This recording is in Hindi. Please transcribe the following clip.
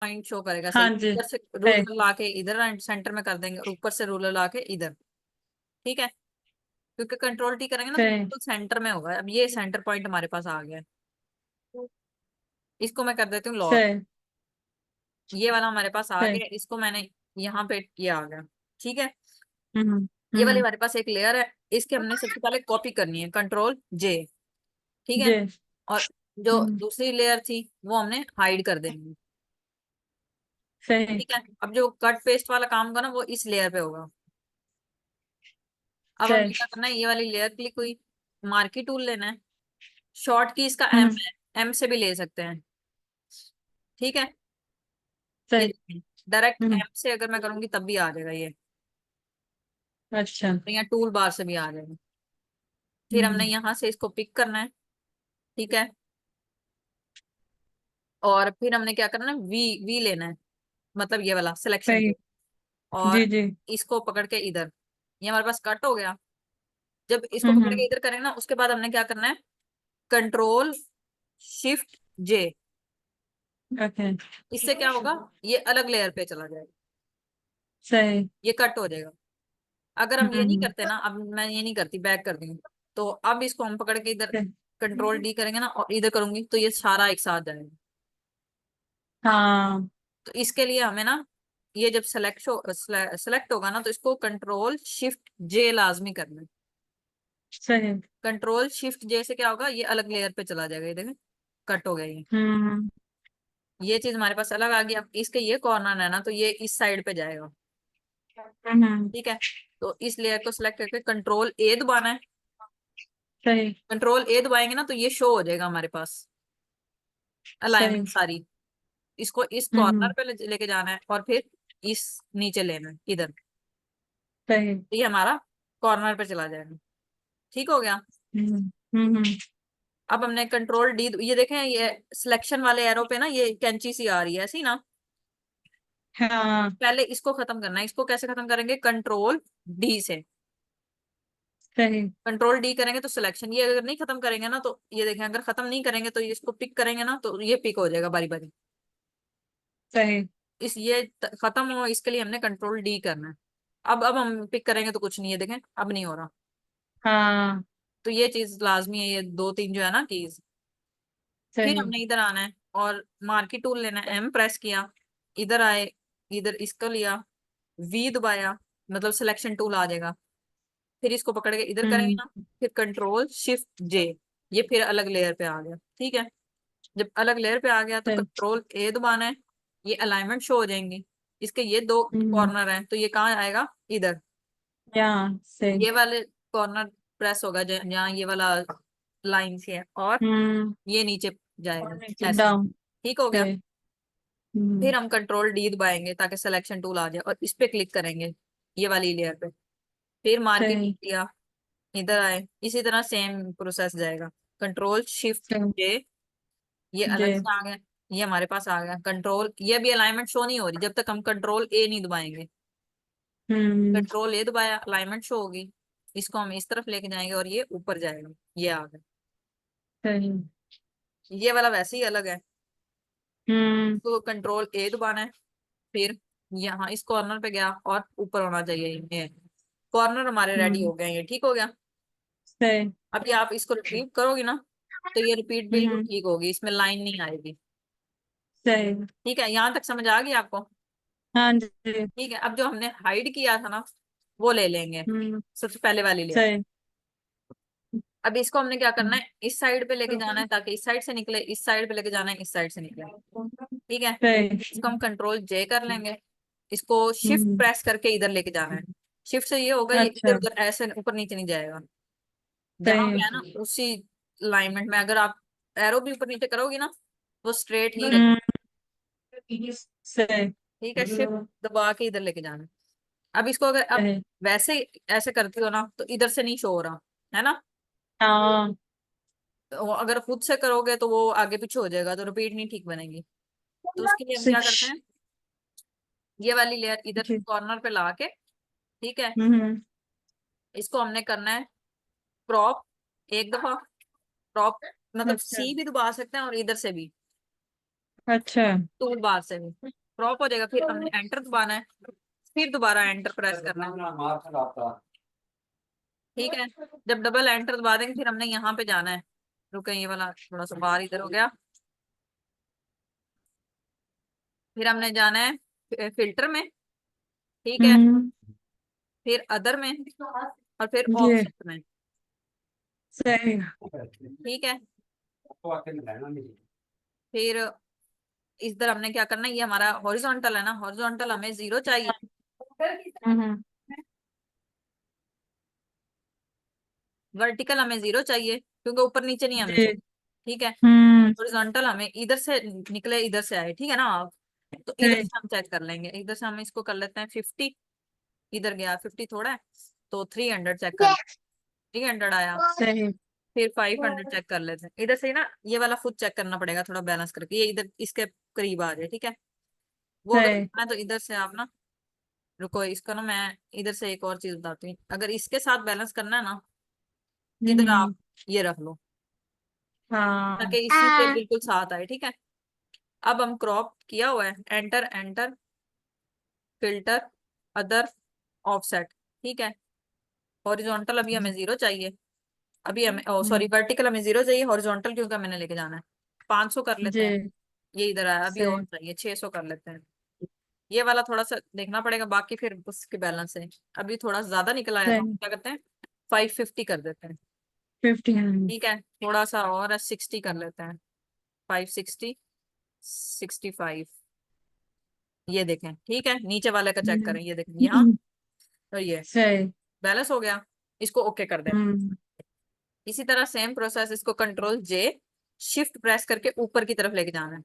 पॉइंट शो करेगा सही। हाँ जी। इधर से है। रूलर ला के इधर सेंटर में कर देंगे और ऊपर से रूलर ला के इधर। ठीक है, क्योंकि कंट्रोल टी करेंगे ना तो है। बिल्कुल सेंटर में होगा। अब ये सेंटर पॉइंट हमारे पास आ गया है। इसको मैं कर देती हूँ लॉक। है। ये वाला हमारे पास आ है। गया, इसको मैंने यहाँ पे ये आ गया। ठीक है, हम्म। ये वाली हम्म। हमारे पास एक लेयर है। इसके हमने सबसे पहले कॉपी करनी है, कंट्रोल जे। ठीक है, जे। और जो हम्म। दूसरी लेयर थी वो हमने हाइड कर देनी है। सही। ठीक है, अब जो कट पेस्ट वाला काम होगा ना वो इस लेयर पे होगा। अब हमें सही। क्या करना है, ये वाली लेयर क्लिक हुई, मार्की टूल लेना है। शॉर्ट की इसका एम हम्म। है, एम से भी ले सकते हैं। ठीक है, ये सही। डायरेक्ट हम्म। एम से अगर मैं करूंगी तब भी आ जाएगा ये। अच्छा। तो यहाँ टूल बार से भी आ जाएगा। फिर हमने हम्म। यहाँ से इसको पिक करना है। ठीक है, और फिर हमने क्या करना है, वी वी लेना है, मतलब ये वाला सिलेक्शन सही। पे। और जी जी। इसको पकड़ के इधर, ये हमारे पास कट हो गया। जब इसको पकड़ के हम्म। इधर करेंगे ना उसके बाद हमने क्या करना है, कंट्रोल शिफ्ट जे। ओके। इससे क्या होगा, ये अलग लेयर पे चला जाएगा, सही। ये कट हो जाएगा। अगर हम ये नहीं हम्म। करते ना, अब मैं ये नहीं करती, बैक कर दूंगी। तो अब इसको हम पकड़ के इधर सही। कंट्रोल डी करेंगे ना और इधर करूंगी तो ये सारा एक साथ जाएगा। हाँ। तो इसके लिए हमें ना, ये जब सेलेक्ट होगा ना तो इसको कंट्रोल शिफ्ट जे लाजमी करना है। सही। कंट्रोल शिफ्ट जे से क्या होगा, ये अलग लेयर पे चला जाएगा। ये देखें, कट हो गया हम्म। ये चीज हमारे पास अलग आ गई। अब इसके ये कॉर्नर है ना तो ये इस साइड पे जाएगा। हम्म। ठीक है, तो इस लेयर को सिलेक्ट करके कंट्रोल ए दबाना है। सही। कंट्रोल ए दबाएंगे ना तो ये शो हो जाएगा हमारे पास सही। अलाइनमेंट सारी। इसको इस कॉर्नर हम्म। पे लेके जाना है और फिर इस नीचे लेना है इधर। सही। तो ये हमारा कॉर्नर पे चला जाएगा। ठीक हो गया। हम्म। हम्म। अब हमने कंट्रोल डी, ये देखें ये सिलेक्शन वाले एरो पे ना ये कैंची सी आ रही है ऐसी ना। हाँ। पहले इसको खत्म करना है। इसको कैसे खत्म करेंगे, कंट्रोल डी से। सही। कंट्रोल डी करेंगे तो सिलेक्शन, ये अगर नहीं खत्म करेंगे ना तो ये देखें, अगर खत्म नहीं करेंगे तो ये इसको पिक करेंगे ना तो ये पिक हो जाएगा बारी बारी। सही। इस ये खत्म हो, इसके लिए हमने कंट्रोल डी करना है। अब हम पिक करेंगे तो कुछ नहीं है, देखें अब नहीं हो रहा। हाँ। तो ये चीज लाजमी है, ये दो तीन जो है ना कीज। फिर सही। हमने इधर आना है और मार्की टूल लेना है, एम प्रेस किया, इधर आए, इधर इसको लिया, वी दबाया, मतलब सिलेक्शन टूल आ जाएगा। फिर इसको पकड़ के इधर करेंगे हम्म। ना, फिर कंट्रोल शिफ्ट जे, ये फिर अलग लेयर पे आ गया। ठीक है, जब अलग लेयर पे आ गया तो सही। कंट्रोल ए दबाना है, ये अलाइनमेंट शो हो जाएंगी। इसके ये दो हम्म। कॉर्नर हैं तो ये कहाँ आएगा, इधर। यहाँ सही। ये वाले कॉर्नर प्रेस होगा जहाँ ये वाला लाइन से है, और हम्म। ये नीचे और जाएगा नीचे ऐसे। डाउन। ठीक हो गया। सही। हम्म। फिर हम कंट्रोल डी दबाएंगे ताकि सिलेक्शन टूल आ जाए और इस पे क्लिक करेंगे, ये वाली लेयर पे। फिर मार्केट सही। किया, इधर आए, इसी तरह सेम प्रोसेस जाएगा। कंट्रोल शिफ्ट सही। जे, ये अलग जे। से आ गया। ये हमारे पास आ गया कंट्रोल, ये भी अलाइनमेंट शो नहीं हो रही जब तक हम कंट्रोल ए नहीं दबाएंगे। हम्म। कंट्रोल ए दबाया, अलाइनमेंट शो होगी। इसको हम इस तरफ लेके जाएंगे और ये ऊपर जाएगा, ये आ गया। सही। ये वाला वैसे ही अलग है। हम्म। तो कंट्रोल ए दबाना है, फिर यहाँ इस कॉर्नर पे गया और ऊपर होना चाहिए ये। कॉर्नर हमारे रेडी हम्म। हो गए, ये ठीक हो गया। सही। अभी आप इसको रिपीट करोगी ना तो ये रिपीट बिल्कुल हम्म। ठीक होगी, इसमें लाइन नहीं आएगी। सही। ठीक है, यहाँ तक समझ आ गई आपको। हाँ जी। ठीक है, अब जो हमने हाइड किया था ना वो ले लेंगे, हम्म। सबसे पहले वाली लेयर। सही। अब इसको हमने क्या करना है, इस साइड पे लेके जाना है ताकि इस साइड से निकले, इस साइड पे लेके जाना है, इस साइड से निकले। ठीक है, सही। इसको हम कंट्रोल जे कर लेंगे। इसको शिफ्ट हम्म। प्रेस करके इधर लेके जाना है। शिफ्ट से ये होगा, ये इधर अच्छा। उधर ऐसे ऊपर नीचे नहीं जाएगा। जहां पे सही। है ना उसी अलाइनमेंट में, अगर आप एरो भी ऊपर नीचे करोगी ना वो स्ट्रेट ही रहे। हम्म। सही। ठीक है, शिफ्ट दबा के इधर लेके जाना है। अब इसको अगर आप सही। वैसे ऐसे करती हो ना तो इधर से नहीं शो हो रहा है ना। हाँ। तो अगर खुद से करोगे तो वो आगे पीछे हो जाएगा, तो रिपीट नहीं ठीक बनेगी। तो उसके लिए हम क्या करते सही। हैं, ये वाली लेयर इधर जी। कॉर्नर पे ला के, ठीक है, हम्म। इसको हमने करना है क्रॉप एक दफा। क्रॉप मतलब अच्छा। सी भी दबा सकते हैं और इधर से भी। अच्छा। टूल बार से भी क्रॉप हो जाएगा। फिर हमने एंटर दबाना है, फिर दोबारा एंटर प्रेस करना है, ठीक है। जब डबल एंटर दबा देंगे फिर हमने यहाँ पे जाना है, रुके ये वाला थोड़ा सा बाहर इधर हो गया। फिर हमने जाना है फिल्टर में, ठीक है, हम्म। फिर अदर में, और फिर जी। ऑफसेट में, सही। ठीक है। फिर इधर हमने क्या करना है, ये हमारा हॉरिजॉन्टल है ना, हॉरिजॉन्टल हमें 0 चाहिए, हम्म। वर्टिकल हमें 0 चाहिए क्योंकि ऊपर नीचे नहीं हमें जी। चाहिए, ठीक है। हम्म। हॉरिजॉन्टल हमें इधर से निकले, इधर से आए, ठीक है ना आप। तो इधर सही। से हम चेक कर लेंगे, इधर से हम इसको कर लेते हैं 50, इधर गया 50 थोड़ा है, तो 300 चेक कर, 300 आया। सही। फिर 500 चेक कर लेते हैं, इधर से ही ना ये वाला फुट चेक करना पड़ेगा थोड़ा बैलेंस करके, ये इधर इसके करीब आ जाए, ठीक है। वो अगर सही। करना है तो इधर से आप ना, रुको इसको ना मैं इधर से एक और चीज बताती हूँ, अगर इसके साथ बैलेंस करना है ना, इधर आप हम्म। ये रख लो ताकि हाँ। इसी से बिल्कुल साथ आए, ठीक है। अब हम क्रॉप किया हुआ है, enter enter, filter, other, offset, ठीक है। हॉरिजॉन्टल अभी हमें 0 चाहिए, अभी हमें सॉरी हम्म। वर्टिकल हमें 0 चाहिए, हॉरिजॉन्टल क्योंकि मैंने लेके जाना है 500 कर लेते हैं। जी। ये इधर आया, अभी और सही। चाहिए 600 कर लेते हैं। ये वाला थोड़ा सा देखना पड़ेगा, बाकी फिर उसके बैलेंस है। अभी थोड़ा ज्यादा निकला है तो हम सही। क्या करते हैं, 550 कर देते हैं, 50। ठीक है। थोड़ा सा और 60 कर लेते हैं, 560, 65, ये देखें, ठीक है। नीचे वाले का चेक करें, ये देखें यहाँ, तो ये सही। बैलेंस हो गया, इसको ओके कर देते हैं। हम्म। इसी तरह सेम प्रोसेस, इसको कंट्रोल जे शिफ्ट प्रेस करके ऊपर की तरफ लेके जाना है,